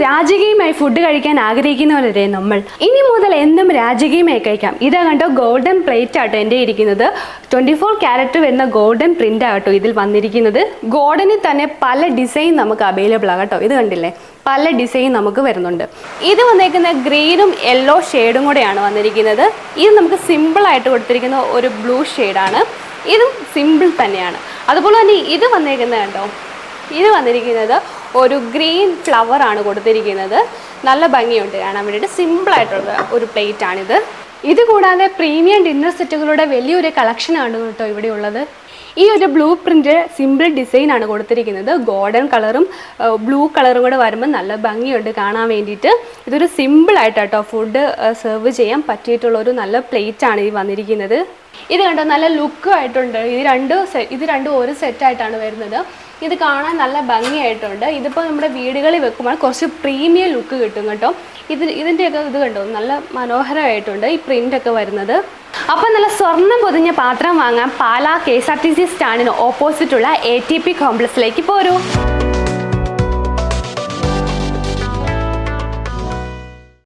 രാജകീയമായി food കഴിക്കാൻ ആഗ്രഹിക്കുന്നവരല്ലേ നമ്മൾ. ഇനി മുതൽ എന്നും രാജകീയമായി കഴിക്കാം. ഇതാ കണ്ടോ, ഗോൾഡൻ പ്ലേറ്റ് ആട്ടോ എൻ്റെ ഇരിക്കുന്നത്. 24 ക്യാരറ്റ് വരുന്ന ഗോൾഡൻ പ്രിന്റ് ആട്ടോ ഇതിൽ വന്നിരിക്കുന്നത്. ഗോൾഡനിൽ തന്നെ പല ഡിസൈൻ നമുക്ക് അവൈലബിൾ ആകട്ടോ. ഇത് കണ്ടില്ലേ, പല ഡിസൈൻ നമുക്ക് വരുന്നുണ്ട്. ഇത് വന്നേക്കുന്ന ഗ്രീനും യെല്ലോ ഷെയ്ഡും കൂടെയാണ് വന്നിരിക്കുന്നത്. ഇത് നമുക്ക് സിമ്പിളായിട്ട് കൊടുത്തിരിക്കുന്ന ഒരു ബ്ലൂ ഷെയ്ഡാണ്. ഇതും സിമ്പിൾ തന്നെയാണ്. അതുപോലെ തന്നെ ഇത് വന്നേക്കുന്നത് കണ്ടോ, ഇത് വന്നിരിക്കുന്നത് ഒരു ഗ്രീൻ ഫ്ലവർ ആണ് കൊടുത്തിരിക്കുന്നത്. നല്ല ഭംഗിയുണ്ട് കാണാൻ വേണ്ടിയിട്ട്. സിമ്പിളായിട്ടുള്ള ഒരു പ്ലേറ്റ് ആണിത്. ഇത് കൂടാതെ പ്രീമിയം ഡിന്നർ സെറ്റുകളുടെ വലിയൊരു കളക്ഷനാണ് കേട്ടോ ഇവിടെ ഉള്ളത്. ഈ ഒരു ബ്ലൂ പ്രിൻ്റ് സിമ്പിൾ ഡിസൈൻ ആണ് കൊടുത്തിരിക്കുന്നത്. ഗോൾഡൻ കളറും ബ്ലൂ കളറും കൂടെ വരുമ്പോൾ നല്ല ഭംഗിയുണ്ട് കാണാൻ വേണ്ടിയിട്ട്. ഇതൊരു സിമ്പിളായിട്ടോ ഫുഡ് സെർവ് ചെയ്യാൻ പറ്റിയിട്ടുള്ള ഒരു നല്ല പ്ലേറ്റ് ആണ് ഈ വന്നിരിക്കുന്നത്. ഇത് കണ്ടോ, നല്ല ലുക്കും ആയിട്ടുണ്ട്. ഇത് രണ്ടും ഒരു സെറ്റായിട്ടാണ് വരുന്നത്. ഇത് കാണാൻ നല്ല ഭംഗിയായിട്ടുണ്ട്. ഇതിപ്പോൾ നമ്മുടെ വീടുകളിൽ വെക്കുമ്പോൾ കുറച്ച് പ്രീമിയം ലുക്ക് കിട്ടും കേട്ടോ. ഇതിൻ്റെയൊക്കെ ഇത് കണ്ടോ, നല്ല മനോഹരമായിട്ടുണ്ട് ഈ പ്രിൻ്റൊക്കെ വരുന്നത്. അപ്പം നല്ല സ്വർണ്ണം പൊതിഞ്ഞ പാത്രം വാങ്ങാൻ പാലാ KSRTC സ്റ്റാൻഡിന് ഓപ്പോസിറ്റുള്ള ATP കോംപ്ലക്സിലേക്ക് പോരൂ.